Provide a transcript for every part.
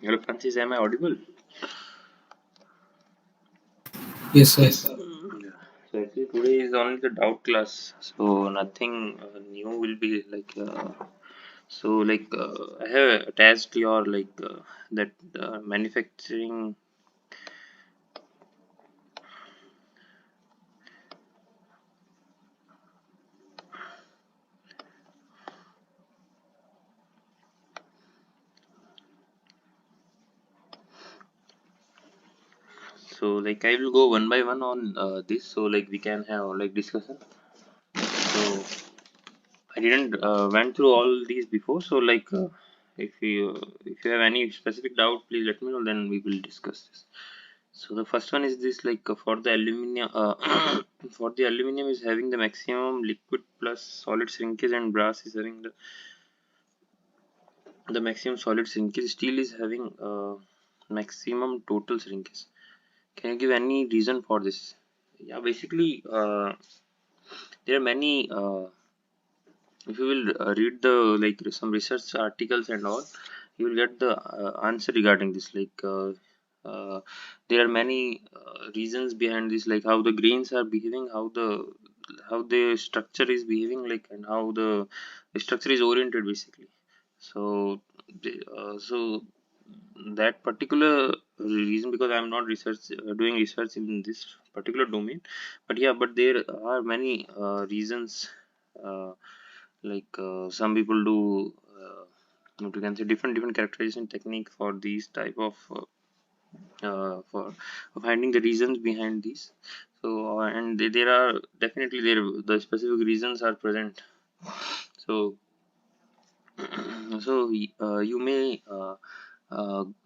Hello, Francis. Am I audible? Yes, sir. Yeah. So actually today is only the doubt class, so nothing new will be like. I have attached your that manufacturing. So like I will go one by one on this, so like we can have like discussion. So I didn't went through all these before, so if you have any specific doubt, please let me know. Then we will discuss this. So the first one is this for the aluminium for the aluminium is having the maximum liquid plus solid shrinkage and brass is having the maximum solid shrinkage. Steel is having maximum total shrinkage. Can you give any reason for this? Yeah, basically there are many. If you will read the some research articles and all, you will get the answer regarding this. There are many reasons behind this, like how the grains are behaving, how the structure is behaving, like, and how the structure is oriented basically. So that particular reason, because I'm not doing research in this particular domain, but yeah, but there are many reasons. uh, some people do what you can say, different characterization technique for these type of for finding the reasons behind these. And there are definitely there the specific reasons are present. So you may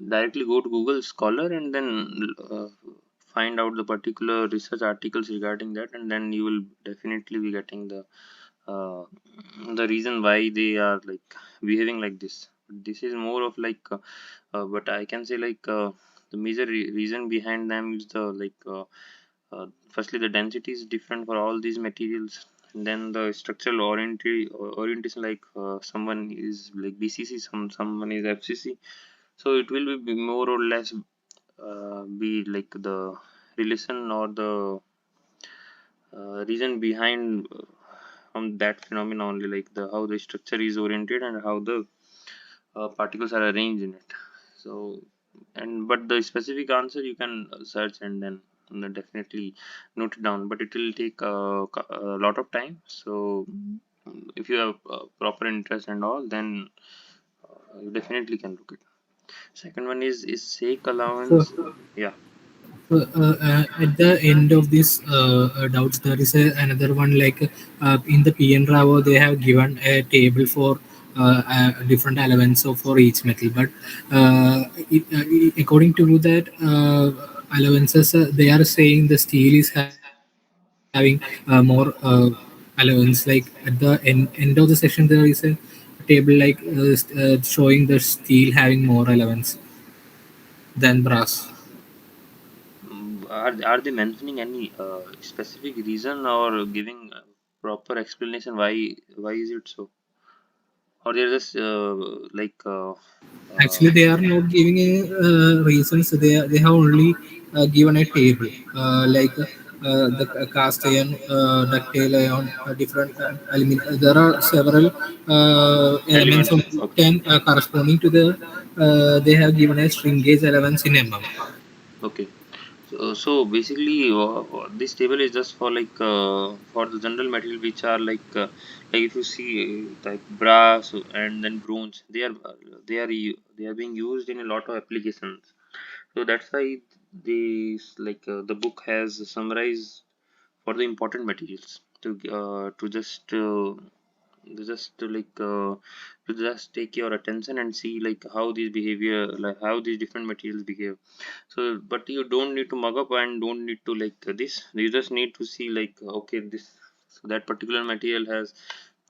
directly go to Google Scholar and then find out the particular research articles regarding that, and then you will definitely be getting uh, the reason why they are like behaving like this. This is more of but I can say the major reason behind them is firstly the density is different for all these materials, and then the structural orientation, someone is like BCC, someone is FCC. So it will be more or less be like the relation or the reason behind from that phenomena only, like the how the structure is oriented and how the particles are arranged in it. So, and but the specific answer you can search and then definitely note it down, but it will take a lot of time. So if you have proper interest and all, then you definitely can look it. Second one is sake So, allowance. Yeah. at the end of this doubts, there is another one like in the PN Ravo, they have given a table for different elements of for each metal. But according to that allowances, they are saying the steel is having more allowance. Like at the end of the session, there is a table like showing the steel having more allowance than brass. Are they mentioning any specific reason or giving proper explanation why is it so, or they're just Actually, they are not giving any reasons. They have only given a table the cast iron, ductile iron, different aluminum. There are several elements elements? on Okay. ten corresponding to the. They have given a shrinkage elements in mm. Okay. So basically, this table is just for the general material which are like if you see like brass and then bronze, they are being used in a lot of applications. So that's why the book has summarized for the important materials to just take your attention and see like how these behavior, like how these different materials behave. So but you don't need to mug up and don't need to this, you just need to see okay, this, so that particular material has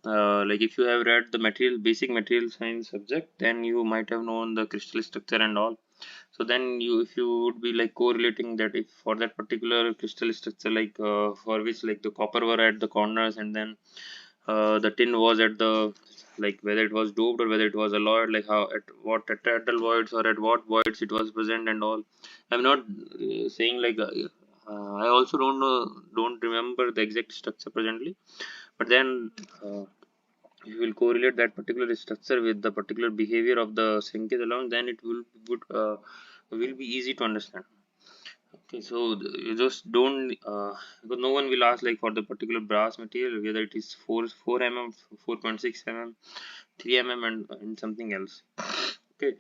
if you have read the material basic material science subject, then you might have known the crystal structure and all. So then you, if you would be like correlating that, if for that particular crystal structure, for which like the copper were at the corners and then the tin was at the like whether it was doped or whether it was alloyed, like how at what tetrahedral voids or at what voids it was present and all. I'm not saying like I also don't remember the exact structure presently, but then if you will correlate that particular structure with the particular behavior of the shrinkage allowance, then it will be easy to understand. Okay, so you just don't because no one will ask like for the particular brass material whether it is 4 mm, 4.6 mm, 3 mm, and something else. Okay,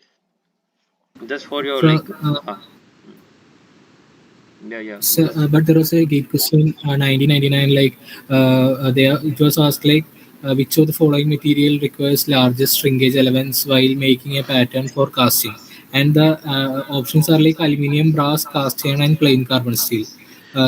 just for your From, like yeah, yeah, so, yes. but there was a gate question 1999, like it was asked like which of the following material requires largest shrinkage elements while making a pattern for casting, and the options are like aluminium, brass, cast iron, and plain carbon steel.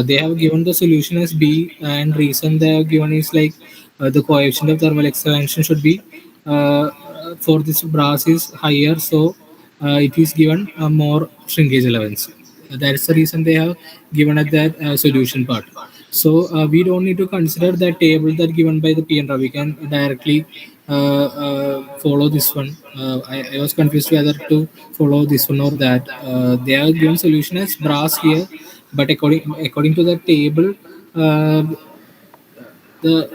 They have given the solution as B, and reason they have given is like the coefficient of thermal expansion should be for this brass is higher, so it is given more shrinkage allowance. That's the reason they have given at that solution part. So we don't need to consider that table that given by the P and We can directly follow this one. I was confused whether to follow this one or that. They are given solution as brass here, but according to the table, uh, the,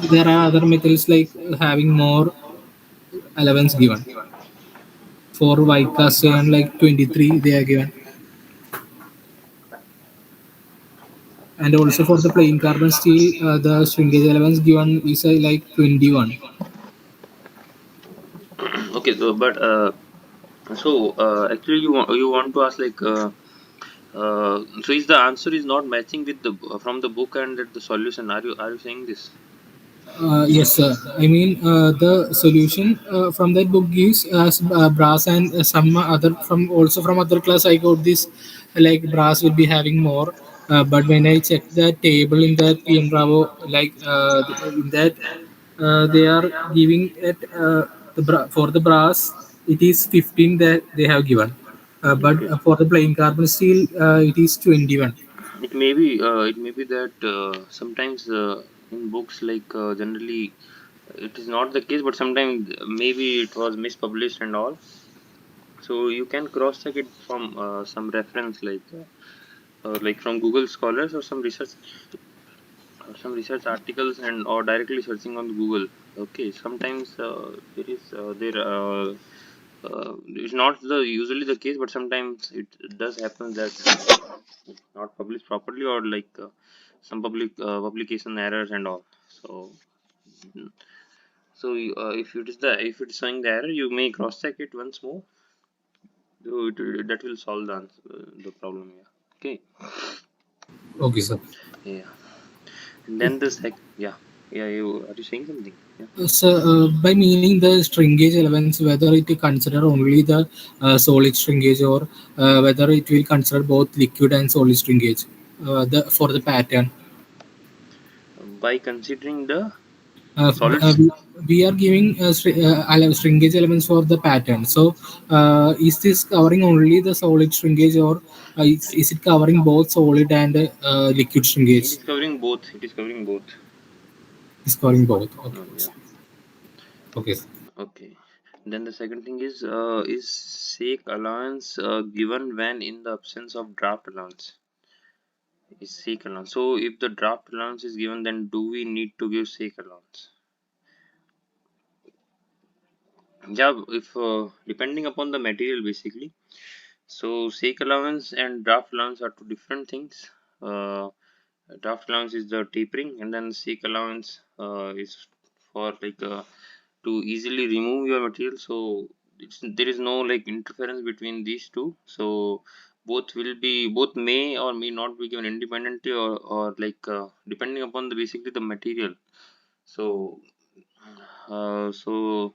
there are other metals like having more allowance given. For white cast and like 23 they are given, and also for the plain carbon steel the shrinkage allowance given is like 21. Okay, so but actually you want to ask like so is the answer is not matching with the from the book and the solution? Are you saying this? Yes, sir. I mean, the solution from that book gives us brass and some other from also from other class. I got this like brass will be having more, but when I check the table in that PM Bravo, like in that they are giving it for the brass it is 15 that they have given, but Okay. for the plain carbon steel it is 21. It may be that sometimes in books like generally it is not the case, but sometimes maybe it was mispublished and all. So you can cross check it from some reference like from Google Scholars or some research articles and or directly searching on Google. Okay, sometimes there is there it's not the usually the case, but sometimes it does happen that it's not published properly or like some publication errors and all. So if it is showing the error, you may cross check it once more. So that will solve the problem. Yeah. Okay. Okay, sir. Yeah. And then yeah. Are you saying something? Yeah. So, by meaning the stringage elements, whether it consider only the solid stringage or whether it will consider both liquid and solid stringage for the pattern. By considering the Uh, solids. we are giving stringage elements for the pattern. So, is this covering only the solid stringage or is it covering both solid and liquid It stringage? is covering both. It is covering both. It's covering both. Okay. Yeah. Okay. Okay. Then the second thing is sake allowance given when in the absence of draft allowance? Is sake allowance. So if the draft allowance is given, then do we need to give sake allowance? Yeah, if depending upon the material basically. So sake allowance and draft allowance are two different things. Uh, Draft allowance is the tapering, and then sake allowance is for like to easily remove your material. So there is no like interference between these two. So both may or may not be given independently or like depending upon the basically the material. So so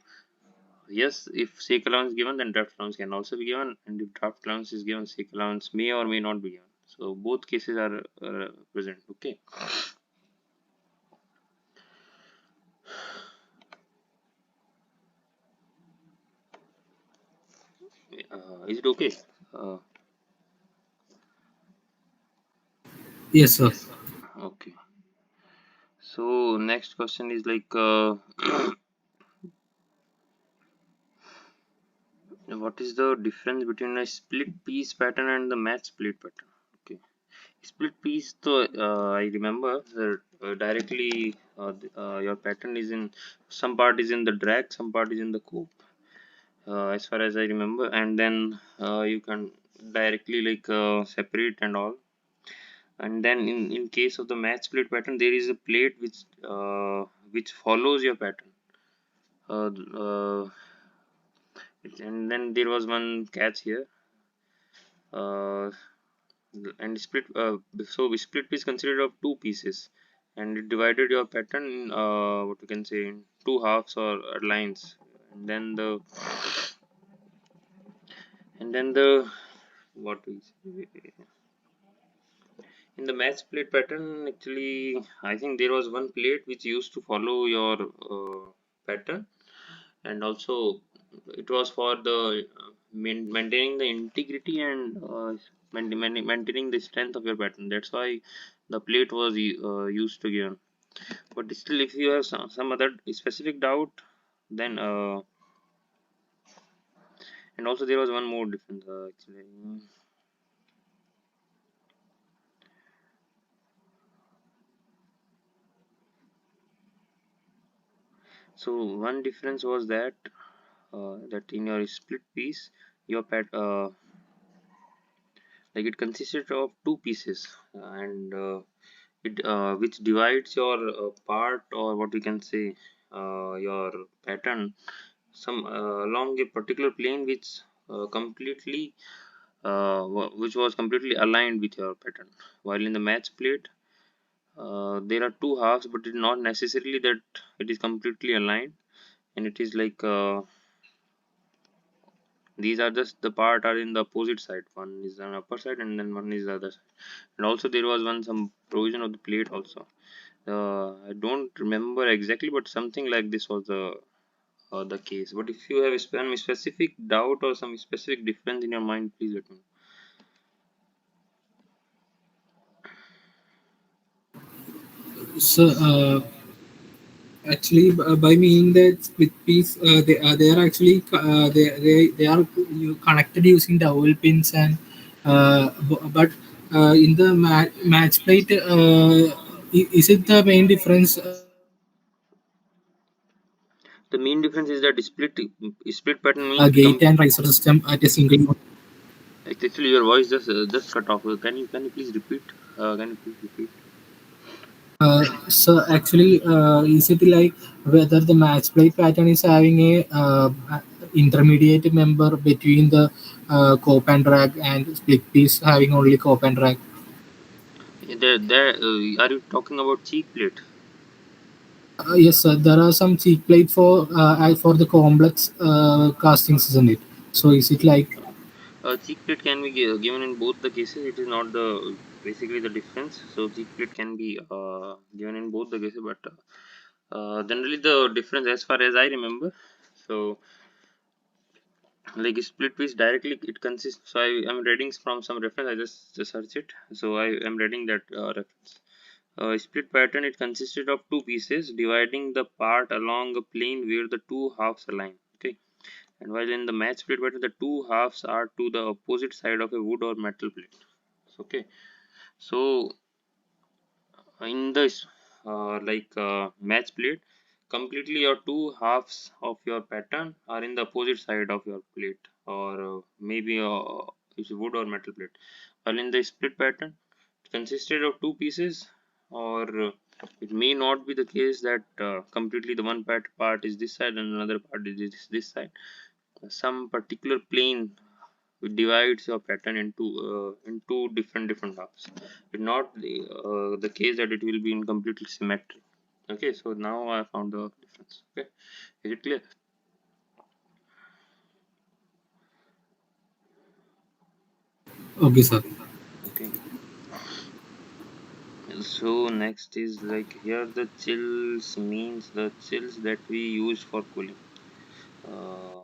yes, if sake allowance given, then draft allowance can also be given, and if draft allowance is given, sake allowance may or may not be given. So both cases are present. Okay. Is it okay? Uh, Yes, sir. okay. So next question is like what is the difference between a split piece pattern and the match split pattern? Okay, split piece. So I remember that directly your pattern is in some part is in the drag, some part is in the cope. As far as I remember, and then you can directly like separate and all. And then in case of the match split pattern, there is a plate which follows your pattern. Uh, uh, and then there was one catch here. Uh, and split so split piece consisted of two pieces, and it divided your pattern in what you can say in two halves or lines. And then the what we say, in the match plate pattern, actually I think there was one plate which used to follow your pattern, and also it was for the maintaining the integrity and maintaining the strength of your pattern. That's why the plate was used to given. But still, if you have some other specific doubt, then and also there was one more difference actually. So one difference was that in your split piece, your like it consisted of two pieces, and it which divides your part, or what we can say, your pattern some along a particular plane which completely which was completely aligned with your pattern. While in the match plate, there are two halves, but it's not necessarily that it is completely aligned, and it is like these are just the part are in the opposite side. One is on upper side, and then one is the other side. And also there was one some provision of the plate also. I don't remember exactly, but something like this was the case. But if you have some specific doubt or some specific difference in your mind, please let me know. So actually, by meaning that split piece, they are actually they are connected using dowel pins, and but in the match plate, is it the main difference? The main difference is that split pattern A means gate and riser system at a single. actually your voice just cut off. Can you please repeat? Can you please repeat? So actually, is it like whether the match play pattern is having a intermediate member between the cope and drag, and split piece having only cope and drag? Are you talking about cheek plate? Yes, sir. There are some cheek plate for the complex castings, isn't it? So is it like Cheek plate can be given in both the cases. It is not the basically the difference. So cheek plate can be given in both the cases, but generally the difference, as far as I remember, so like split piece directly it consists. So I am reading from some reference. I just search it. So I am reading that reference. Split pattern, it consisted of two pieces dividing the part along a plane where the two halves align. Okay, and while in the match split pattern, the two halves are to the opposite side of a wood or metal plate. Okay, so in this match plate, completely your two halves of your pattern are in the opposite side of your plate, or maybe it's wood or metal plate. While in the split pattern, it consisted of two pieces, or it may not be the case that completely the one part is this side and another part is this side. Some particular plane which divides your pattern into different halves. It's not the case that it will be in completely symmetry. Okay, so now I found the difference. Okay, is it clear? okay, sir? Okay, so next is like here the chills means the chills that we use for cooling. Uh,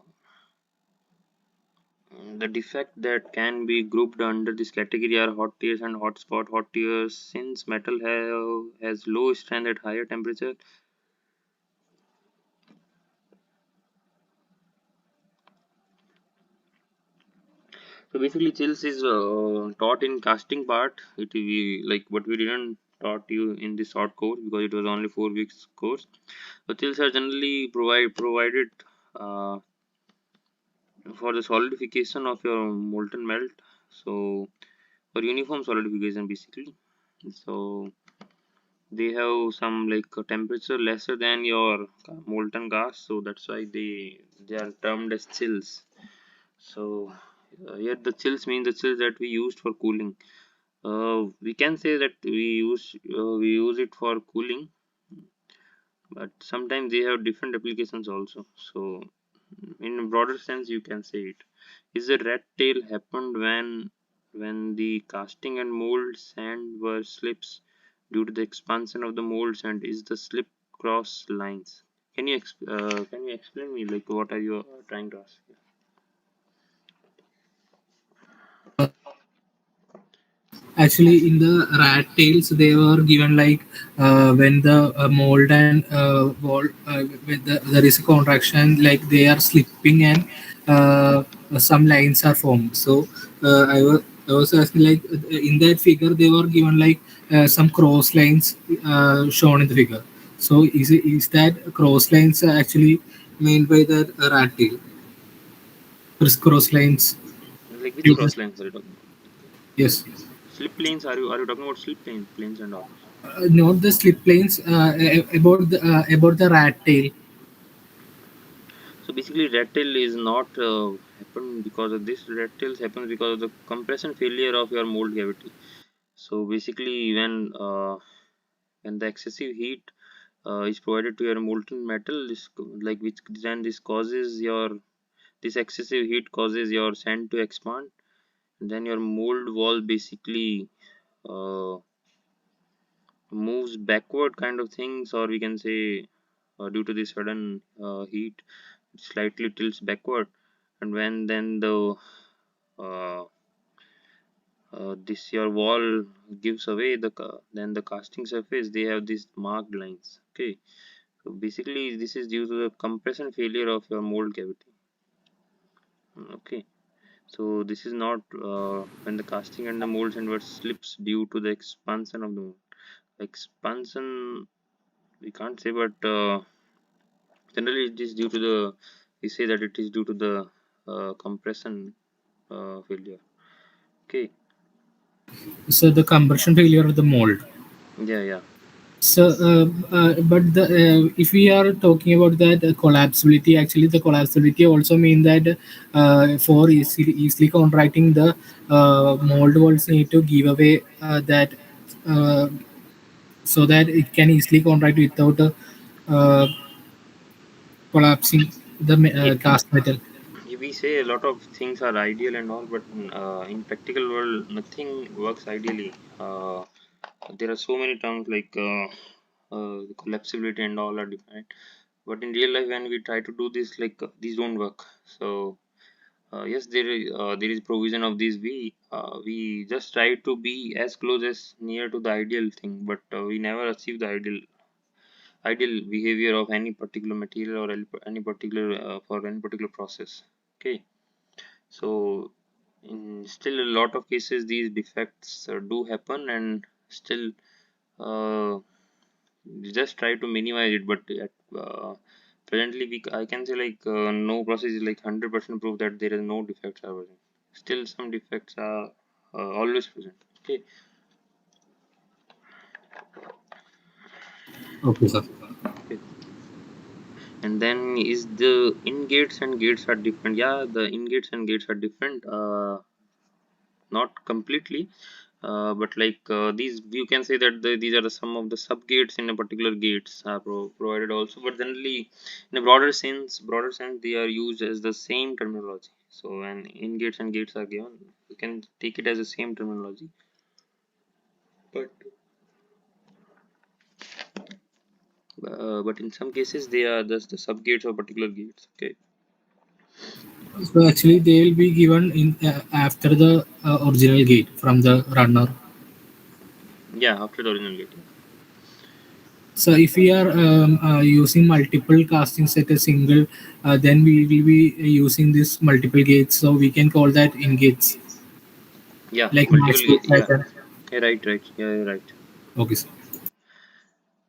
the defect that can be grouped under this category are hot tears and hot spot. Hot tears, since metal has low strength at higher temperature, So basically, chills is taught in casting part. It we like, but we didn't taught you in this short course because it was only 4 weeks course. So chills are generally provided uh, for the solidification of your molten melt. So for uniform solidification basically. So they have some like a temperature lesser than your molten gas. So that's why they are termed as chills. So here the chills mean the chills that we used for cooling. We can say that we use it for cooling, but sometimes they have different applications also. So in a broader sense, you can say it. Is the red tail happened when the casting and mold sand were slips due to the expansion of the molds and is the slip cross lines? Can you explain me like what are you trying to ask? Actually, in the rat tails, they were given like when the mold and wall, when there is a contraction, like they are slipping and uh, some lines are formed. So I was asking like in that figure they were given like some cross lines shown in the figure. So is that cross lines actually meant by the rat tail? Cross lines. Like which Due to- cross lines are you talking about? Yes. Slip planes are you talking about slip planes and all? Not the slip planes, about the rat tail. So basically, red tail is not happen because of this. Red tails happens because of the compression failure of your mold cavity. So basically, when the excessive heat is provided to your molten metal, like which then this excessive heat causes your sand to expand. And then your mold wall basically uh, moves backward, kind of things, or we can say due to the sudden heat, it slightly tilts backward, and when then uh, this your wall gives away then the casting surface they have these marked lines. Okay, so basically this is due to the compression failure of your mold cavity. Okay, so this is not when the casting and the molds and what slips due to the expansion of the mold. Expansion we can't say, but generally it is due to the we say that it is due to the compression failure. Okay. So the compression failure of the mold. Yeah, yeah. So, but if we are talking about that collapsibility, actually the collapsibility also mean that for easily contracting the mold walls need to give away that uh, so that it can easily contract without uh, collapsing the Yeah, cast metal. we say a lot of things are ideal and all, but in practical world nothing works ideally. There are so many terms like collapsibility and all are defined, but in real life when we try to do this, like these don't work. So yes, there is provision of these. We just try to be as close as near to the ideal thing, but we never achieve the ideal behavior of any particular material or any particular for any particular process. Okay, so in still a lot of cases these defects do happen, and still uh, we just try to minimize it, but at presently I can say like no process is like 100% proof that there is no defects are present. Still some defects are always present. Okay. Okay, sir. Okay. And then is the in gates and gates are different? Yeah, the in gates and gates are different. Not completely, but like these you can say that these are some of the sub gates in a particular gates are provided also, but generally in a broader sense they are used as the same terminology. So when in gates and gates are given, you can take it as the same terminology, but but in some cases they are just the sub gates of particular gates. Okay. So actually, they will be given in after the original gate from the runner. Yeah, after the original gate. Yeah. So if we are using multiple casting set a single, then we will be using this multiple gates. So we can call that in gates, Yeah, like multiple. max gate Yeah, pattern. yeah, right, right. Yeah, you're right. Okay, sir.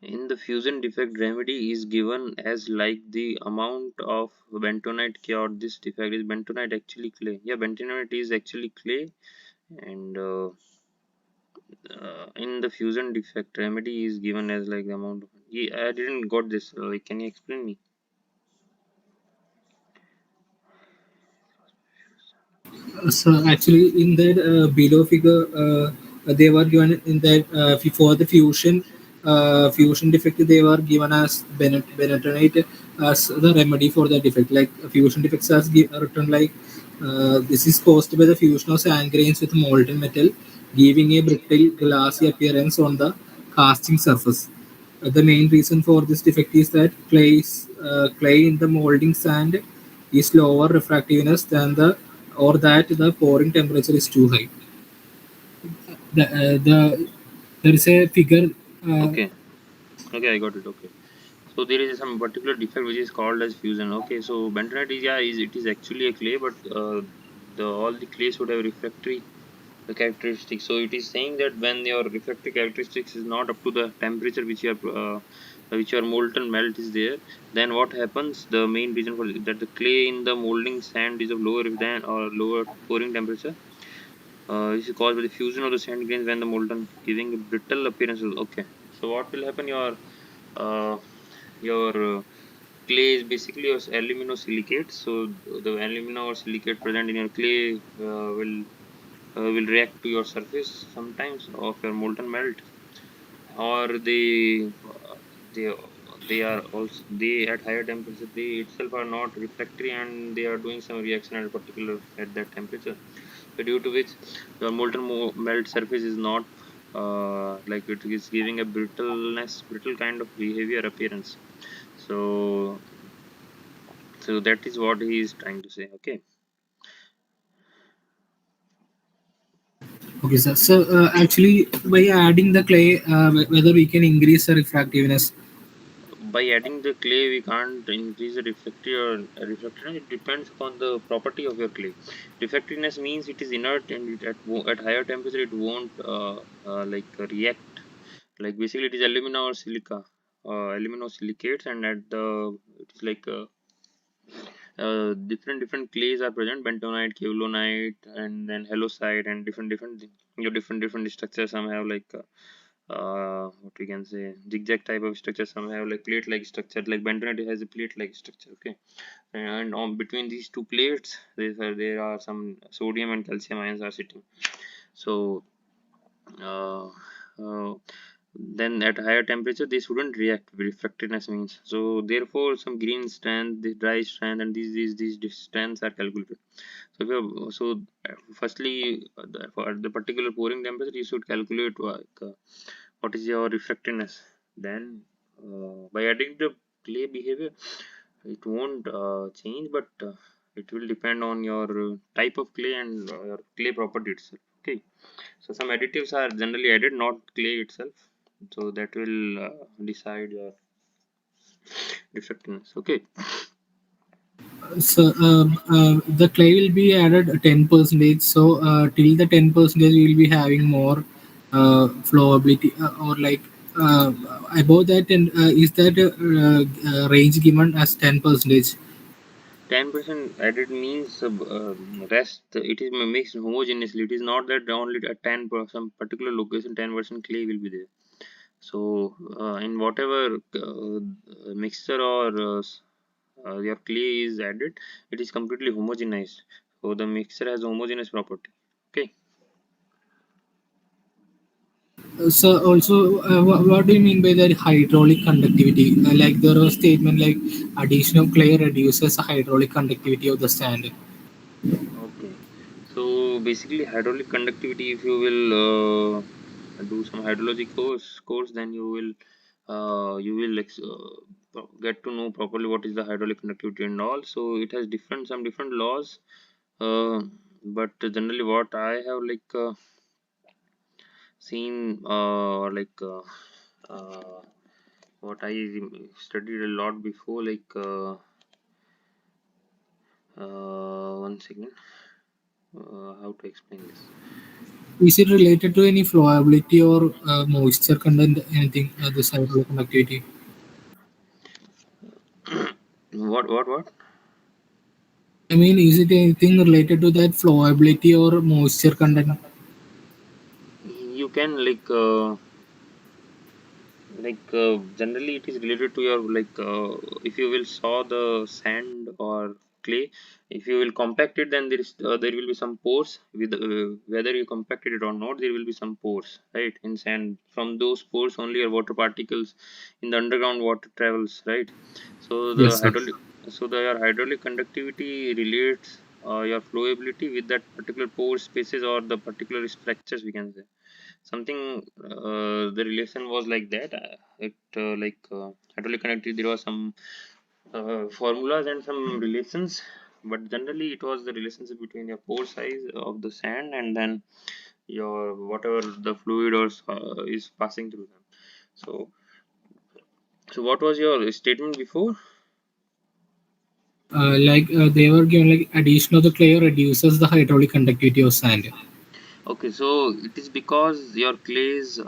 In the fusion defect, remedy is given as like the amount of bentonite cured. This defect is bentonite actually clay. Yeah, bentonite is actually clay, and in the fusion defect, remedy is given as like the amount of. Yeah, I didn't got this. Like, can you explain me? So actually, in that below figure, they were given in that for the fusion defect, they were given as bentonite as the remedy for the defect. Like fusion defects as written like this is caused by the fusion of sand grains with molten metal, giving a brittle, glassy appearance on the casting surface. The main reason for this defect is that clay in the molding sand is lower refractiveness than the or that the pouring temperature is too high. There is a figure. Uh, Okay, okay, I got it. Okay. So there is some particular defect which is called as fusion. Okay, so bentonite is, yeah, is it is actually a clay, but the all the clays would have refractory characteristics. So it is saying that when your refractory characteristics is not up to the temperature which your molten melt is there, then what happens? The main reason for that, the clay in the molding sand is of lower than or lower pouring temperature. This is caused by the fusion of the sand grains when the molten, giving a brittle appearance. Okay, so what will happen? Uh, your clay is basically your aluminosilicate. So the alumina or silicate present in your clay will react to your surface sometimes of your molten melt, or they they are also, they at higher temperature they itself are not refractory and they are doing some reaction at a particular at that temperature, so due to which your molten melt surface is not like it is giving a brittle kind of behavior appearance. So so that is what he is trying to say. Okay. okay, sir. So actually, by adding the clay, whether we can increase the refractiveness. By adding the clay we can't increase the refractiveness. It depends upon the property of your clay. Refractiveness means it is inert and at higher temperature it won't like react. Like basically it is alumina or silica, aluminosilicates, and at the it is like different clays are present: bentonite, kevlonite, and then halloysite, and different structures. Some have like what we can say, zigzag type of structure. Some have like plate like structure. Like bentonite has a plate like structure. Okay, and on between these two plates there are some sodium and calcium ions are sitting. So uh, uh, then at higher temperature they shouldn't react. Refractiveness means, so therefore some green strand, the dry strand, and these strands are calculated. So if you so firstly for the particular pouring temperature you should calculate like, what is your refractiveness. Then by adding the clay behavior it won't change, but it will depend on your type of clay and your clay property itself. Okay, so some additives are generally added, not clay itself, so that will decide your refractiveness. Okay. So the clay will be added 10%. So till the 10%, we will be having more flowability or like uh, above that. And is that range given as 10%? 10% added means rest. It is mixed homogeneously. It is not that only at 10 per some particular location 10% clay will be there. So in whatever mixture or your clay is added, it is completely homogenized. So the mixture has homogeneous property. Okay. So also, what do you mean by that hydraulic conductivity? Like there was a statement like addition of clay reduces the hydraulic conductivity of the sand. Okay. So basically, hydraulic conductivity. If you will do some hydrology course, then you will get to know properly what is the hydraulic conductivity and all. So it has some different laws. Uh, but generally, what I have seen, uh, what I studied a lot before, like 1 second, how to explain this? Is it related to any flowability or moisture content, anything, this hydraulic conductivity? What? I mean, is it anything related to that flowability or moisture content? You can generally it is related to your if you will saw the sand or clay, if you will compact it, then there will be some pores with whether you compacted it or not, there will be some pores, right, in sand. From those pores only your water particles in the underground water travels, right? So the Yes, sir. your hydraulic conductivity relates your flowability with that particular pore spaces or the particular structures, we can say. Something the relation was like that. It hydraulic connectivity, there was some formulas and some relations, but generally it was the relationship between your pore size of the sand and then your whatever the fluid or is passing through them. So so what was your statement before? They were given like addition of the clay reduces the hydraulic conductivity of sand. Okay, so it is because your clays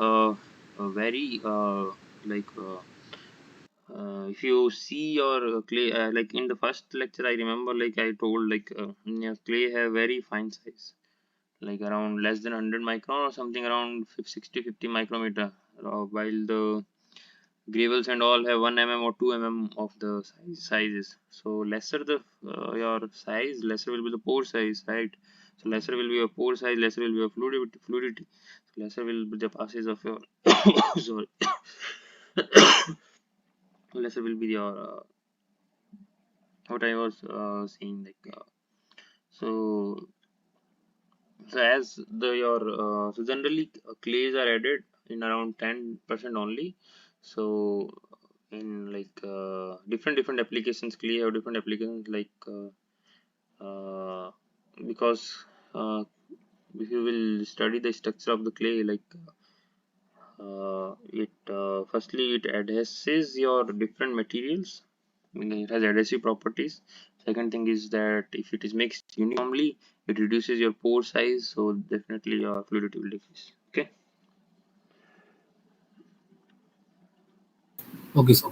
very like if you see your clay, like in the first lecture I remember, like I told, your clay have very fine size, like around less than 100 micron or something, around 60-50 micrometer, while the gravels and all have 1 or 2 of the sizes. So lesser the your size, lesser will be the pore size, right? So lesser will be your pore size, lesser will be your fluidity. So lesser will be the passage of your sorry, lesser will be your what I was saying, so so as the your so generally clays are added in around 10% only. So in different applications, clay have different applications, uh, because if you will study the structure of the clay, it firstly it adheses your different materials. I mean, it has adhesive properties. Second thing is that if it is mixed uniformly, it reduces your pore size, so definitely your fluidity will decrease. Okay. Okay, sir.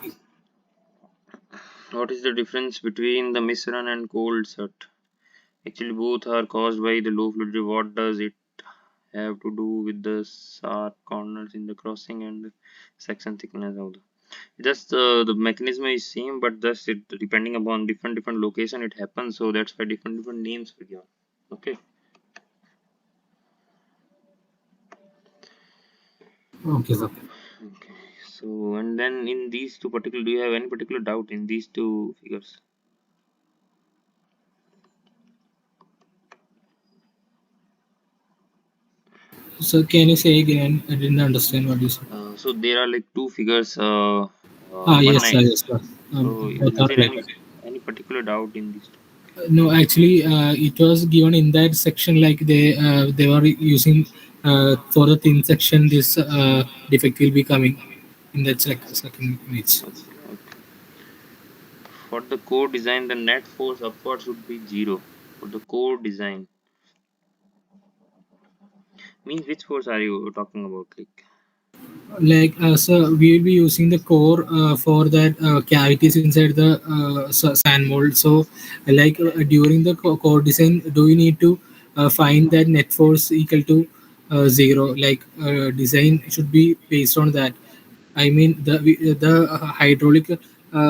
What is the difference between the misrun and cold shut? Actually both are caused by the low fluidity. What does it have to do with the sharp corners in the crossing and section thickness of the, just the mechanism is same, but just it depending upon different location it happens, so that's why different names were given. Okay. Okay, sir. Okay. So and then in these two particular, do you have any particular doubt in these two figures? So can you say again? I didn't understand what you said. So there are like two figures, Ah, one yes, sir. nine. Yes, sir. So Both is are there related. any particular doubt in these two? No, actually, it was given in that section. Like they were using for the thin section. This defect will be coming in that second image. Okay, okay. For the core design, the net force upward should be zero. For the core design, means which force are you talking about? So we will be using the core for that cavities inside the sand mold. So during the core design, do we need to find that net force equal to zero? Design should be based on that. I mean the hydraulic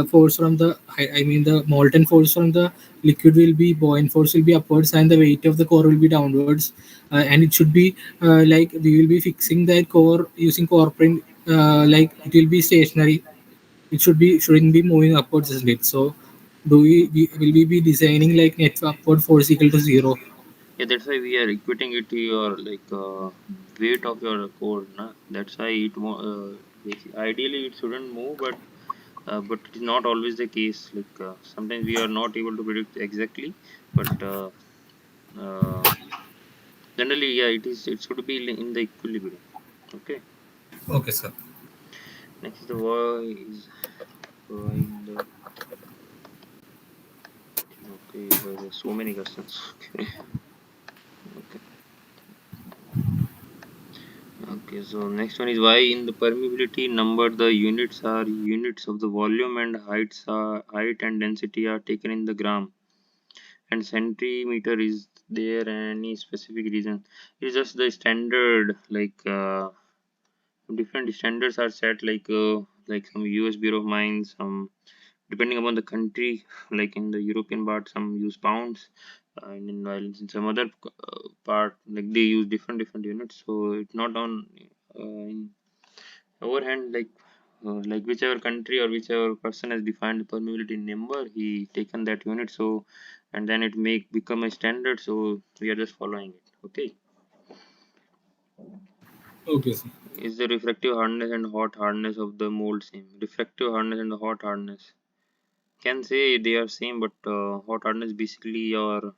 force from I mean the molten force from the liquid will be buoyant force will be upwards, and the weight of the core will be downwards, and it should be we will be fixing that core using core print, it will be stationary. It shouldn't be moving upwards as it. So will we be designing like net upward force equal to zero? Yeah, that's why we are equating it to your weight of your core, na? That's why ideally it shouldn't move, but it is not always the case. Sometimes we are not able to predict exactly, but uh, generally, yeah, it should be in the equilibrium. Okay. Okay, sir. Next is the why in the okay. There's so many questions. Okay. Okay, so next one is why in the permeability number the units are units of the volume and height and density are taken in the gram and centimeter. Is there any specific reason? It's just the standard like different standards are set like some US Bureau of Mines, some depending upon the country, like in the European part some use pounds, and while in some other part like they use different units, so it's not on in our hand like whichever country or whichever person has defined the permeability number he taken that unit, so and then it make become a standard, so we are just following it. Okay. Okay, sir. Is the refractive hardness and hot hardness of the mold same? Refractive hardness and the hot hardness can say they are same, but hot hardness basically your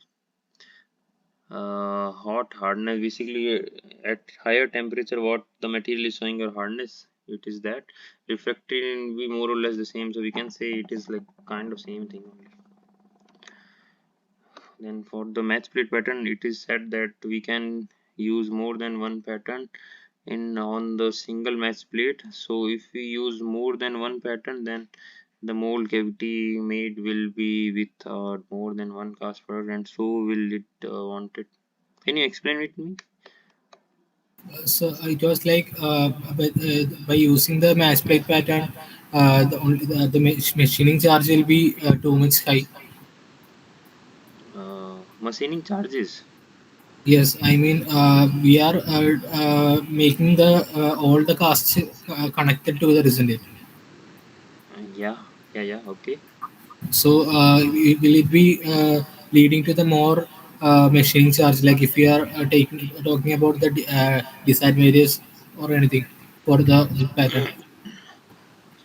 hot hardness basically at higher temperature what the material is showing your hardness, it is that refracted will be more or less the same, so we can say it is like kind of same thing only. Then for the match plate pattern it is said that we can use more than one pattern in on the single match plate, so if we use more than one pattern then the mold cavity made will be with more than one cast product, and so will it want it. Can you explain it to me? So it was like by using the match plate pattern, the machining charge will be too much high. Machining charges. Yes, I mean we are making the all the casts connected together, isn't it? Yeah, yeah, okay. So will it be leading to the more machining charge? Like if we are taking talking about the disadvantages or anything for the pattern.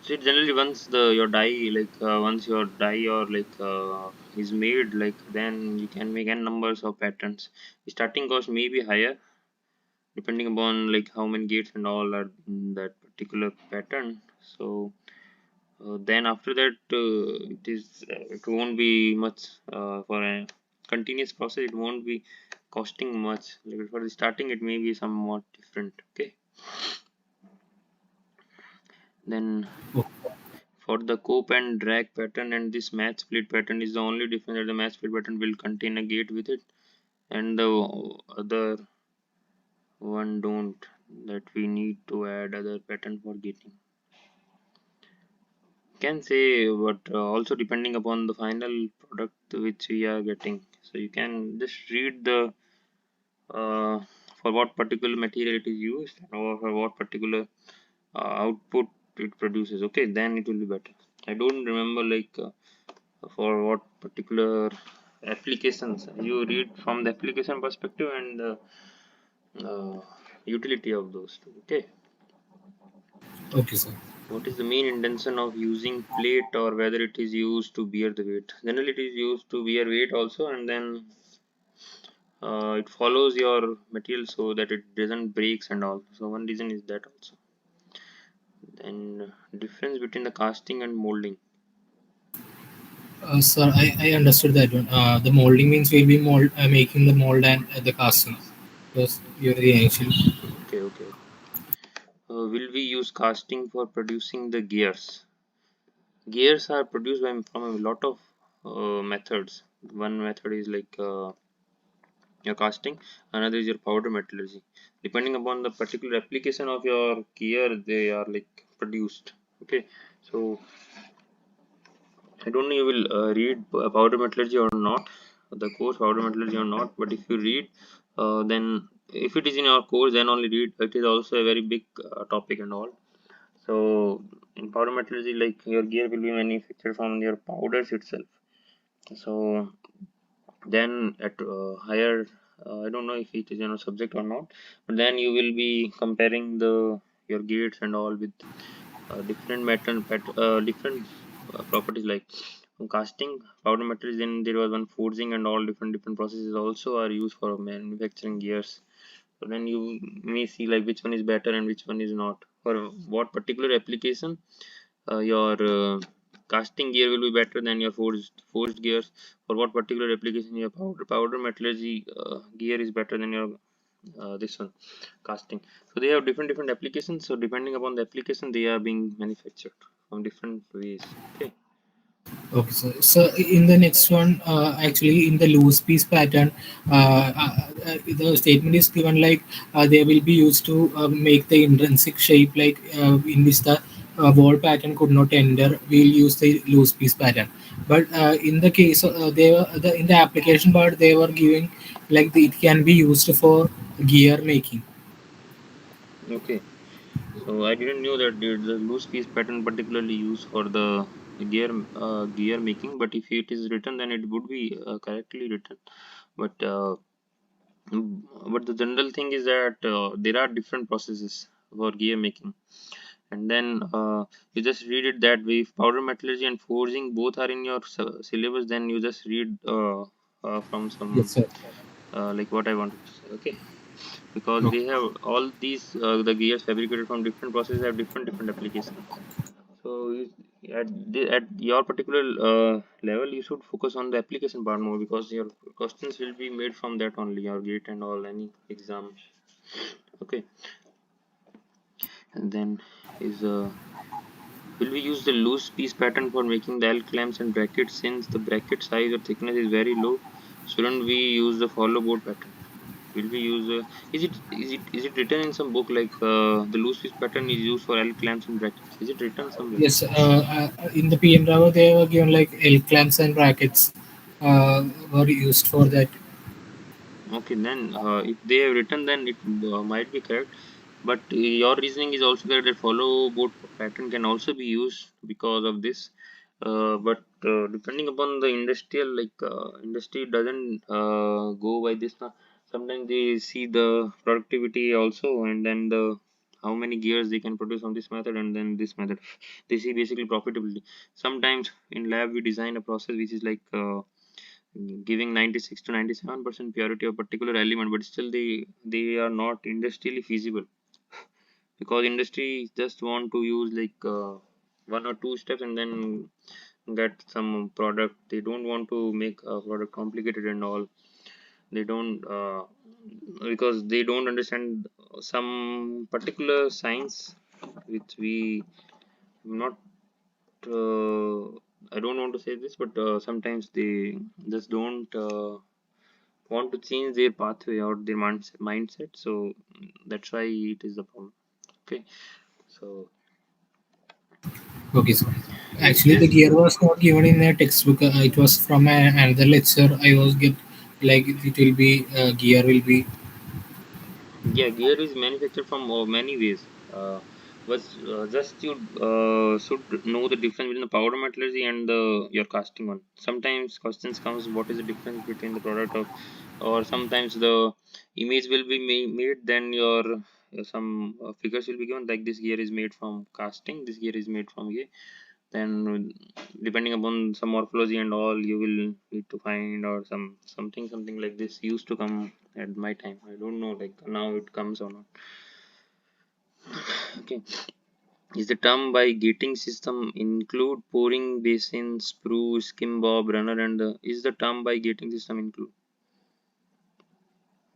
So it generally once the your die once your die or is made, like then you can make n numbers of patterns. Starting cost may be higher depending upon like how many gates and all are in that particular pattern. So then after that it won't be much for a continuous process, it won't be costing much. Like for the starting it may be somewhat different. Okay. Then for the cope and drag pattern and this match split pattern is the only difference, that the match split pattern will contain a gate with it and the other one don't, that we need to add other pattern for gating. Can say, but also depending upon the final product which we are getting, so you can just read the uh, for what particular material it is used or for what particular output it produces. Okay, then it will be better. I don't remember for what particular applications you read from the application perspective and the uh, utility of those two. Okay. Okay, sir. What is the main intention of using plate, or whether it is used to bear the weight? Generally, it is used to bear weight also, and then it follows your material so that it doesn't breaks and all. So one reason is that also. Then difference between the casting and molding. Sir, I understood that one. The molding means we'll be making the mold and the casting. Because you're the initial. Okay, okay. Will we use casting for producing the gears? Gears are produced from a lot of methods. One method is your casting, another is your powder metallurgy. Depending upon the particular application of your gear, they are like produced. Okay, so I don't know you will read powder metallurgy or not, the course powder metallurgy or not, but if you read, then if it is in your course, then only read. It is also a very big topic and all. So in powder metallurgy, like your gear will be manufactured from your powders itself. So then at higher, I don't know if it is in a subject or not, but then you will be comparing the your gates and all with different properties like casting powder materials. Then there was one forging and all different processes also are used for manufacturing gears. So then you may see like which one is better and which one is not. For what particular application, your casting gear will be better than your forged gears. For what particular application, your powder metallurgy gear is better than your this one casting. So they have different applications. So depending upon the application, they are being manufactured from different ways. Okay. Okay, so in the next one, actually in the loose piece pattern, the statement is given like they will be used to make the intrinsic shape like in which the wall pattern could not enter. We'll use the loose piece pattern. But in the case, in the application part, they were giving like it can be used for gear making. Okay. So I didn't know that the loose piece pattern particularly used for the gear making, but if it is written, then it would be correctly written. But but the general thing is that there are different processes for gear making, and then you just read it that way. If powder metallurgy and forging both are in your syllabus, then you just read from Yes, some sir. like what I wanted to say. Okay, because they have all these the gears fabricated from different processes have different applications. So at your particular level, you should focus on the application part more, because your questions will be made from that only, your gate and all any exam. Okay, and then is will we use the loose piece pattern for making the L clamps and brackets? Since the bracket size or thickness is very low, shouldn't we use the follow board pattern? Will we use is it written in some book like the loose piece pattern is used for L clamps and brackets? Is it written somewhere? Yes, in the PM Driver, they were given like L clamps and brackets were used for that. Okay, then if they have written, then it might be correct. But your reasoning is also correct that follow board pattern can also be used because of this. But depending upon the industrial, like industry doesn't go by this. Now. Sometimes they see the productivity also, and then the how many gears they can produce on this method, and then this method. They see basically profitability. Sometimes in lab we design a process which is like giving 96 to 97% purity of particular element, but still they are not industrially feasible, because industry just want to use like one or two steps and then get some product. They don't want to make a product complicated and all. They don't because they don't understand some particular science which we not I don't want to say this, but sometimes they just don't want to change their pathway or their mindset. So that's why it is the problem. Okay, so Okay, so is actually the this gear was not given in a textbook. It was from another lecture. I was get like it will be gear will be. yeah, gear is manufactured from many ways. Was just you should know the difference between the powder metallurgy and the your casting one. Sometimes questions comes what is the difference between the product of, or sometimes the image will be made, then your some figures will be given like this gear is made from casting, this gear is made from here. Then depending upon some morphology and all, you will need to find, or something like this used to come at my time. I don't know like now it comes or not. Okay, is the term by gating system include pouring basin, sprue, skim bob, runner, and the is the term by gating system include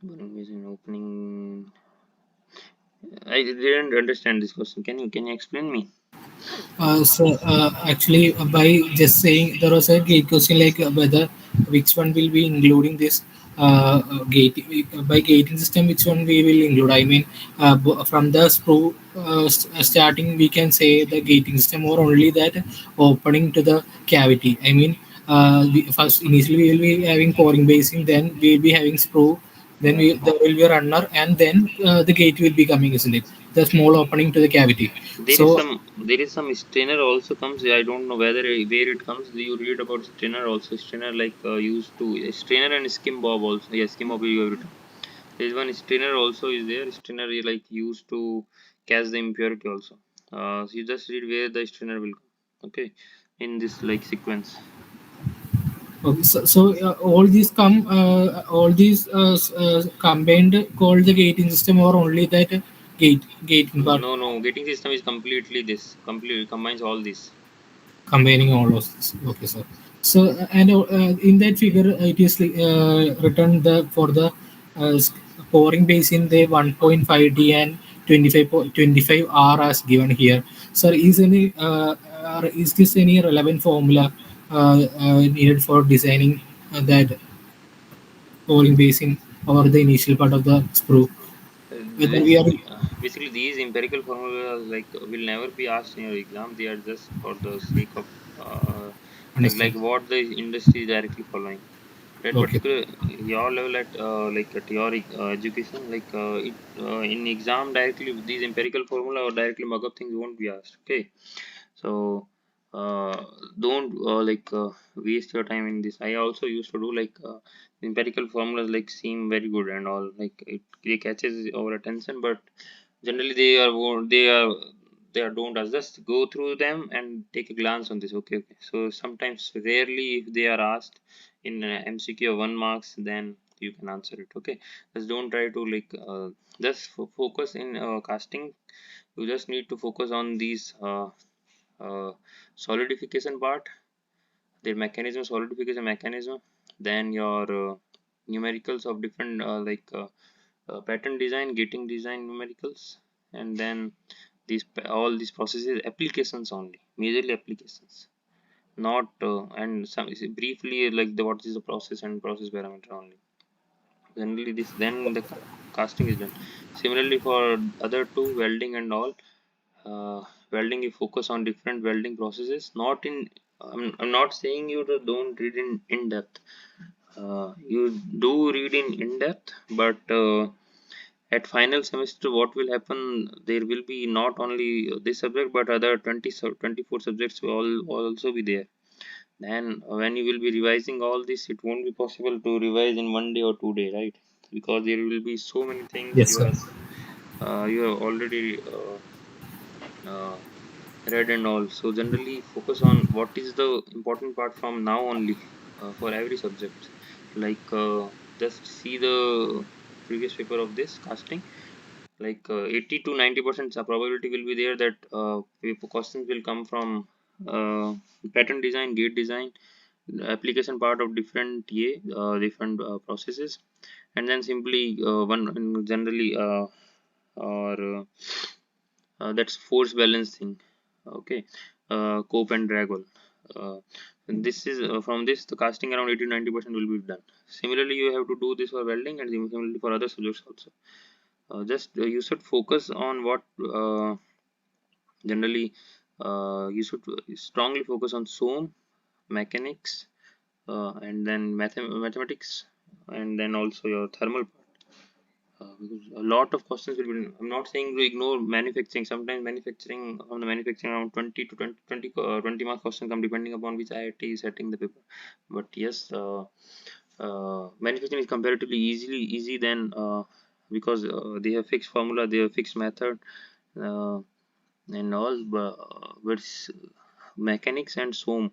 pouring basin opening? I didn't understand this question. Can you explain me? Actually, by just saying there was a gate question like whether which one will be including this gate by gating system, which one we will include. I mean, from the sprue starting, we can say the gating system or only that opening to the cavity. I mean, first initially we will be having pouring basin, then we will be having sprue, then there will be a runner, and then the gate will be coming, isn't it? The small opening to the cavity. There is So some strainer also comes. I don't know whether where it comes. You read about strainer also. Strainer like used to strainer and skim bob also. Yeah, skim bob you have written. There is one strainer also is there. Strainer is like used to catch the impurity also. So you just read where the strainer will come. Okay, in this like sequence. Okay, so all these combined called the gating system, or only that gating part No, no, gating system is completely this. Completely combines all this. combining all of this. Okay, sir. So and in that figure, it is written the for the pouring base in the 1.5D and 25 R as given here. Sir, is this any relevant formula needed for designing that pouring basin or the initial part of the sprue? Whether we are Basically these empirical formulas like will never be asked in your exam. They are just for the sake of understand. like what the industry is directly following. That Okay. particular your level at like at your education, like in exam directly these empirical formula or directly mug-up things won't be asked. Okay, so uh, don't waste your time in this. I also used to do like empirical formulas like seem very good and all, like they catches our attention, but generally they are don't us just go through them and take a glance on this. Okay, okay, so sometimes rarely if they are asked in MCQ or 1 marks, then you can answer it. Okay, just don't try to like just focus in casting. You just need to focus on these uh, solidification part, their mechanism, solidification mechanism, then your numericals of different pattern design, gating design numericals, and then all these processes applications only, majorly applications, not and some briefly like the what is the process and process parameter only. Generally this, then the casting is done. Similarly for other two, welding and all, welding you focus on different welding processes, not in I'm not saying you to don't read in depth. You do read in depth, but at final semester what will happen, there will be not only this subject but other 24 subjects will all also be there. Then when you will be revising all this, it won't be possible to revise in 1 day or 2 day, right? Because there will be so many things Yes, sir. you have already uh, read and all. So generally focus on what is the important part from now only for every subject. Like just see the previous paper of this casting. Like 80 to 90% probability will be there that paper questions will come from pattern design, gate design, application part of different different processes, and then simply one generally or that's force balancing. Okay, cope and drag all. And this is from this the casting around 80 90% will be done. Similarly you have to do this for welding and similarly for other subjects also. Just you should focus on what generally you should strongly focus on SOM, mechanics, and then mathematics, and then also your thermal part. Because a lot of questions will be. I'm not saying to ignore manufacturing. Sometimes manufacturing, on the manufacturing around 20 to 20 mark question come depending upon which IIT is setting the paper. But yes, manufacturing is comparatively easy than because they have fixed formula, they have fixed method, uh, and all. But mechanics and SOM,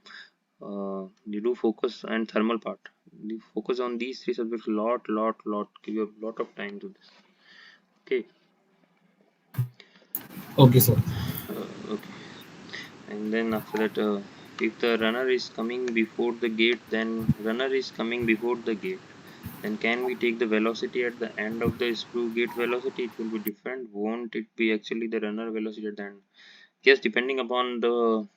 you do focus, and thermal part. You focus on these three subjects a lot. Give you a lot of time to this. Okay. Okay, sir. Okay, and then after that, if the runner is coming before the gate, then runner is coming before the gate, then can we take the velocity at the end of the screw gate velocity? It will be different, won't it be actually the runner velocity at the end? Yes, depending upon the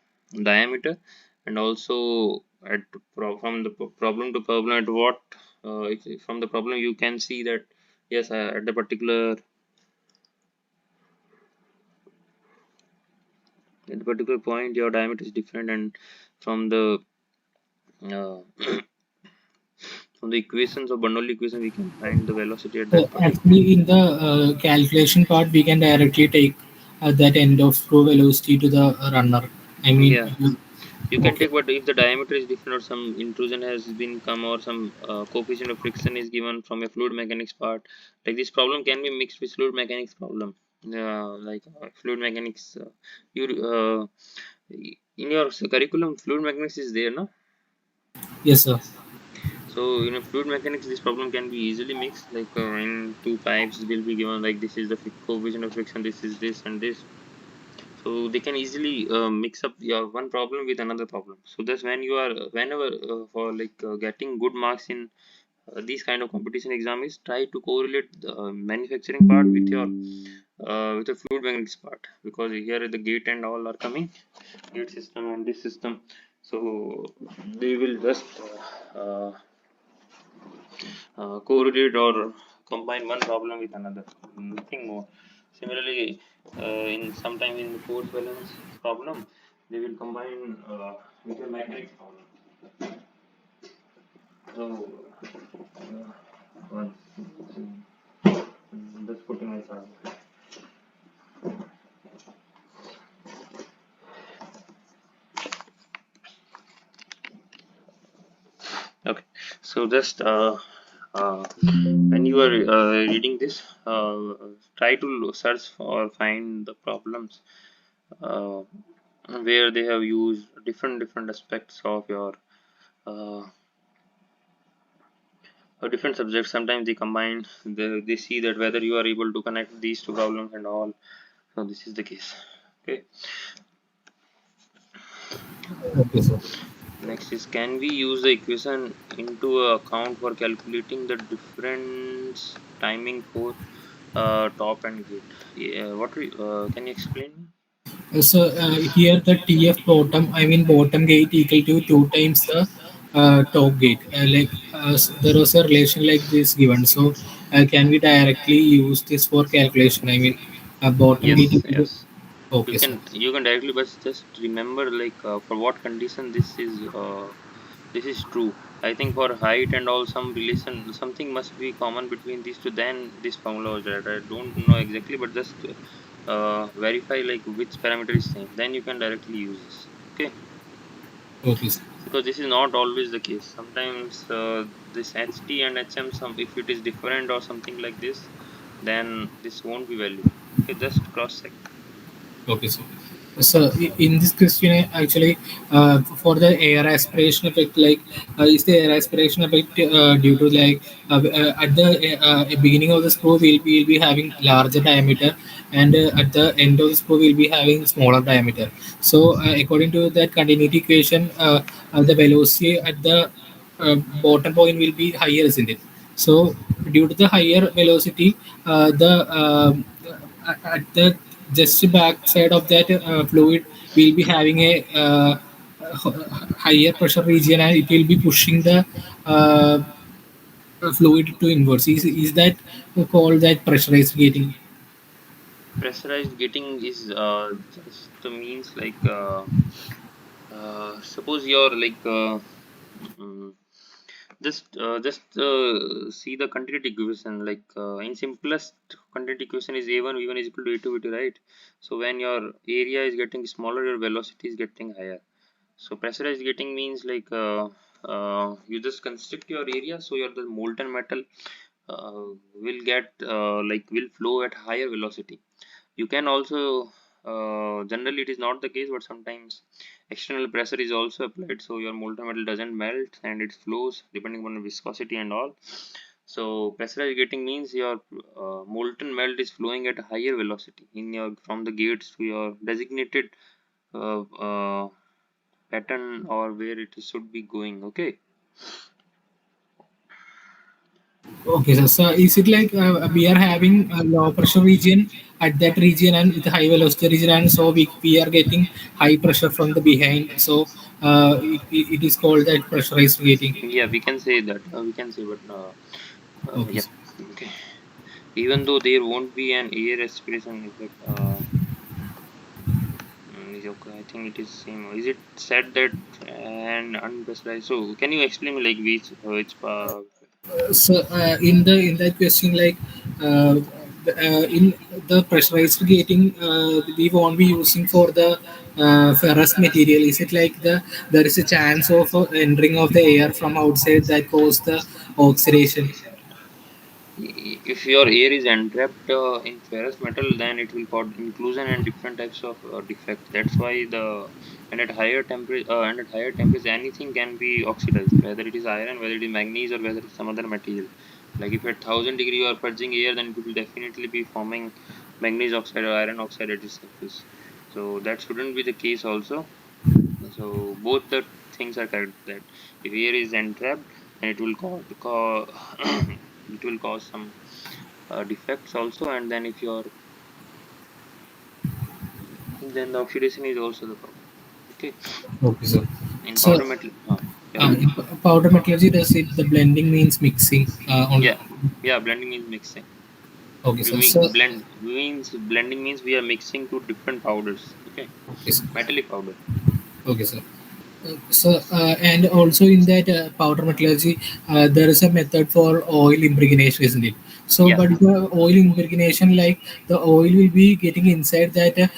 diameter, and also at from the problem to problem at what from the problem you can see that yes, at the particular point your diameter is different, and from the uh, from the equations of Bernoulli equation we can find the velocity at that particular. Actually, in the calculation part, we can directly take that end of screw velocity to the runner. I mean, Yeah, you can okay, take, but if the diameter is different or some intrusion has been come or some coefficient of friction is given from a fluid mechanics part, like this problem can be mixed with fluid mechanics problem. Fluid mechanics, you in your curriculum fluid mechanics is there, no? Yes, sir. So in a fluid mechanics, this problem can be easily mixed. Like in two pipes, will be given like this is the coefficient of friction, this is this and this. So they can easily mix up your one problem with another problem. So that's when you are whenever for like getting good marks in these kind of competition exam is try to correlate the manufacturing part with the fluid mechanics part, because here the gate and all are coming, gate system and this system. So they will just correlate or combine one problem with another, nothing more. Similarly, in sometimes in the force balance problem, they will combine with a mechanics problem. So, one, just putting my card. Okay, so just when you are reading this, try to search or find the problems uh, where they have used different aspects of your uh, different subjects. Sometimes they combine, they see that whether you are able to connect these two problems and all. So this is the case. Okay, Okay, sir. next is, can we use the equation into account for calculating the difference timing for top and gate? Yeah, can you explain me? So here the TF bottom, I mean bottom gate equal to 2 times the top gate. There was a relation like this given. So can we directly use this for calculation? I mean bottom gate Yes, equal to. yes. Okay, sir. You can directly, but just remember like for what condition this is true. I think for height and all, some relation, something must be common between these two. Then this formula was right. I don't know exactly, but just verify like which parameter is same. Then you can directly use this. Okay, Okay, sir. because this is not always the case. Sometimes this HT and HM, some if it is different or something like this, then this won't be valid. Okay, just cross check. Okay, so in this question, actually, for the air aspiration effect, is the air aspiration effect due to at the beginning of the screw, we'll be having larger diameter, and at the end of the screw, we'll be having smaller diameter. So, according to that continuity equation, the velocity at the bottom point will be higher, isn't it? So, due to the higher velocity, the at the just back side of that fluid will be having a higher pressure region, and it will be pushing the fluid to inwards. Is that called that pressurized gating? Pressurized getting is just means like suppose you're like mm, just see the continuity equation, like in simplest continuity equation is a1 v1 is equal to a2 v2, right? So when your area is getting smaller, your velocity is getting higher. So pressurized getting means like you just constrict your area, so your the molten metal uh, will get like will flow at higher velocity. You can also generally it is not the case, but sometimes external pressure is also applied, so your molten metal doesn't melt and it flows depending on the viscosity and all. So pressurized gating means your molten melt is flowing at a higher velocity in your from the gates to your designated uh, uh, pattern or where it should be going. Okay. Okay, so is it like we are having a low pressure region at that region and with high velocity region, and so we are getting high pressure from the behind. So it is called that pressurized gating. Yeah, we can say that. We can say, but Okay, yep. sir. Okay. Even though there won't be an air aspiration effect, is okay. I think it is same. Is it said that and unpressurized? So can you explain me like which So in that question, in the pressurized gating, we won't be using for the ferrous material. Is it like there is a chance of entering of the air from outside that cause the oxidation? If your air is entrapped in ferrous metal, then it will cause inclusion and different types of defects. That's why the and at higher temperature anything can be oxidized, whether it is iron, whether it is manganese, or whether it's some other material. Like if at 1000 degree you are purging air, then it will definitely be forming manganese oxide or iron oxide at its surface. So that shouldn't be the case also. So both the things are correct, that if air is entrapped, then it will it will cause some defects also. And then if you're then the oxidation is also the problem. Okay. Okay, sir. In So, powder metal, yeah, in powder metallurgy, does it the blending means mixing on? yeah, yeah, blending means mixing. Okay, We sir. So, blending means we are mixing two different powders. Okay, okay, sir. metallic powder. Okay, sir. So, and also in that powder metallurgy, there is a method for oil impregnation, isn't it? So, Yeah. but the oil impregnation, like the oil will be getting inside that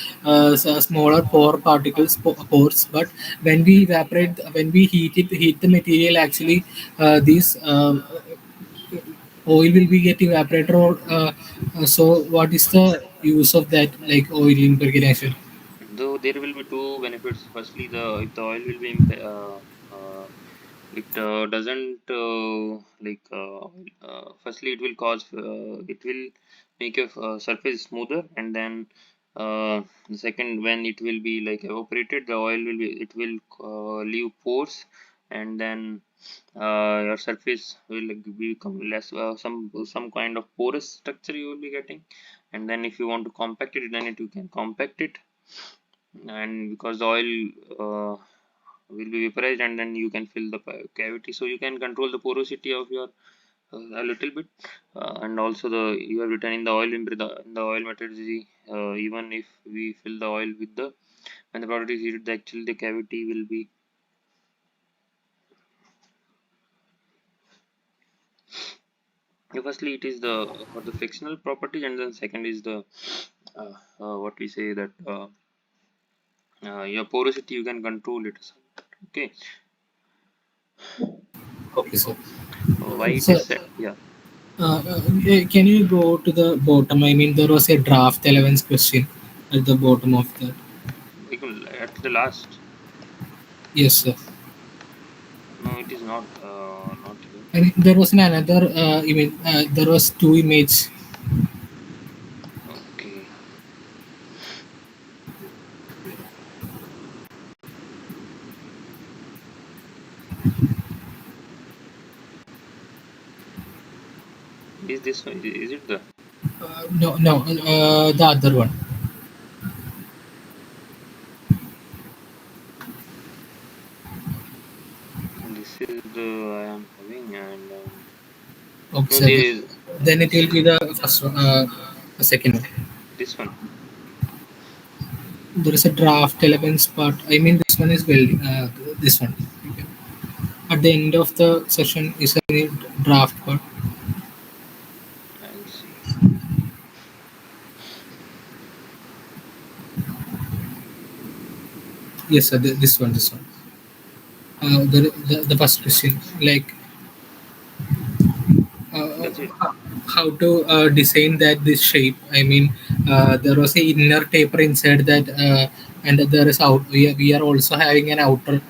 smaller pores. But when we evaporate, when we heat the material, actually, this oil will be getting evaporated. So, what is the use of that, like oil impregnation? Though there will be two benefits. Firstly, the if the oil will be it doesn't firstly it will make your surface smoother, and then the second, when it will be like evaporated, the oil will be it will leave pores, and then your surface will like, become less some kind of porous structure you will be getting. And then if you want to compact it, then you can compact it. And because the oil will be vaporized, and then you can fill the cavity, so you can control the porosity of your a little bit. And also the you have written in the in the oil methodology, even if we fill the oil with the when the product is heated, the actually the cavity will be firstly it is the for the frictional properties, and then second is the what we say that your porosity you can control it. Okay. Okay, sir. Why it So, is said, yeah. can you go to the bottom? I mean, there was a draft 11's question at the bottom of that. At the last. Yes, sir. No, it is not. Not here. And there was another image. There was two image. Okay. Is this one? Is it the? No, no, the other one. This is the I am having, and Okay, no, sir. there is Then it will be the first one, the second one. this one. There is a draft 11's part. I mean, this one is welding. This one. Okay. At the end of the session is a draft part. I'll see. Yes, sir. This one. This one. The first question, like uh, That's it. how to design that this shape. I mean, there was a inner taper inside that, and there is out. We are also having an outer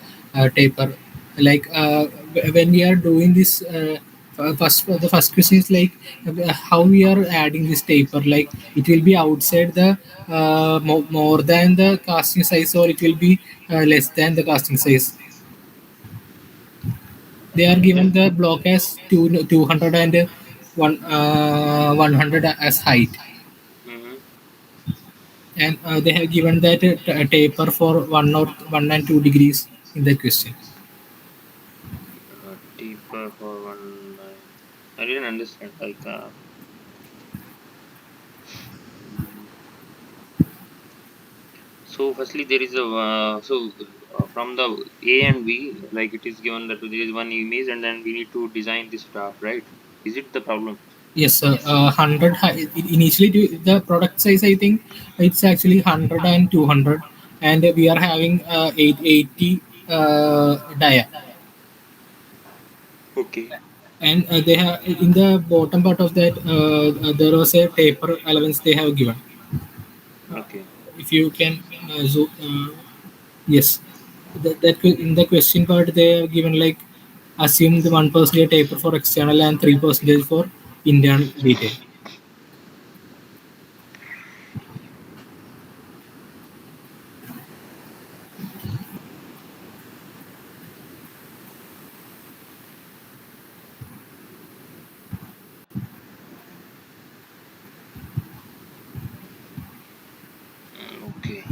taper. Like when we are doing this, the first question is like how we are adding this taper. Like it will be outside the more than the casting size, or it will be less than the casting size. They are given the block as 200 and 100 as height, Mm-hmm. and they have given that taper for 1 and 2 degrees in the question. Deeper for one. I didn't understand. Like, mm, so firstly there is a from the A and B, like it is given that there is one image, and then we need to design this graph, right? Is it the problem? Yes, 100 initially the product size, I think it's actually 100 and 200, and we are having 880 dia. Okay. and they have in the bottom part of that there was a taper allowance they have given. Okay. If you can yes, in the question part they have given like assume the 1% taper for external and 3% for internal detail. Okay.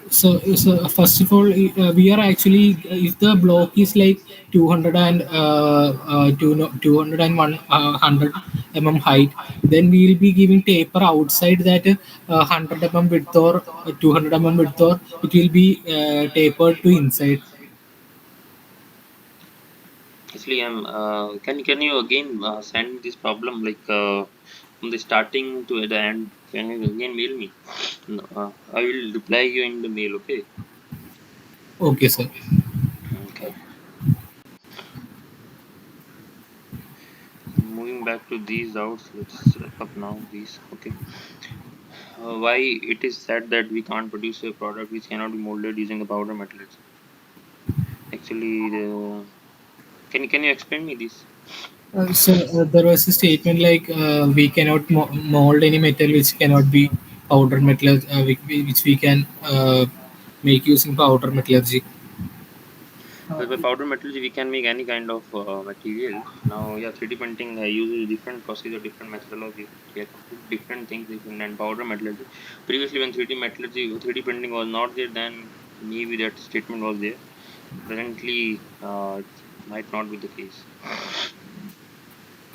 So first of all, we are actually if the block is like 200 and 201 height, then we will be giving taper outside that 100 width or 200 width, or it will be tapered to inside. Actually, I'm. Can you again send this problem like from the starting to the end? Can you again mail me? No, I will reply you in the mail. Okay. Okay, sir. Okay. Moving back to these doubts, let's wrap up now. These. Okay. Why it is said that we can't produce a product which cannot be molded using a powder metallurgy? Actually, can you explain me this? There was a statement like we cannot mold any metal which cannot be powder metal, which we can make using powder metallurgy. Well, by powder metallurgy, we can make any kind of material. Now, yeah, 3D printing uses different procedure, different methodology. Yeah, complete different things. Different and powder metallurgy. Previously, when 3D metallurgy, 3D printing was not there, then maybe that statement was there. Presently, it might not be the case.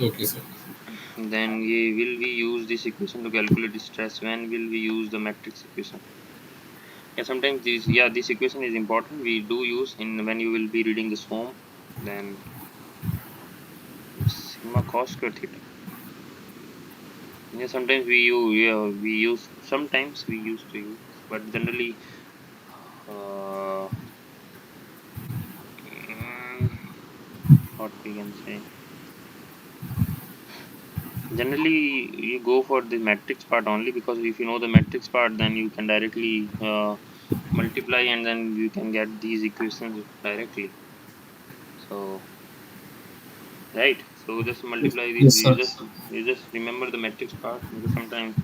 Okay, sir. Then, will we use this equation to calculate the stress? When will we use the matrix equation? Yeah, sometimes this equation is important. We do use in when you will be reading the SOM. Then sigma cos square theta. Yeah, sometimes we use sometimes we used to use, but generally, uh, mm, what we can say. Generally, you go for the matrix part only, because if you know the matrix part, then you can directly multiply, and then you can get these equations directly. So right, so just Yes, multiply these. yes, sir. You just remember the matrix part, because sometimes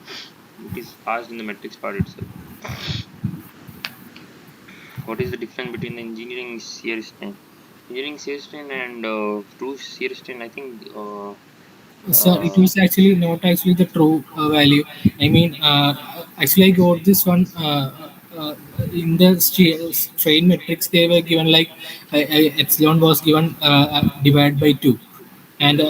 it is asked in the matrix part itself. What is the difference between the engineering shear strain? Engineering shear strain and true shear strain, I think. Sir, it was actually not actually the true value. I mean, actually, I got this one in the strain metrics. They were given like epsilon was given divided by two, and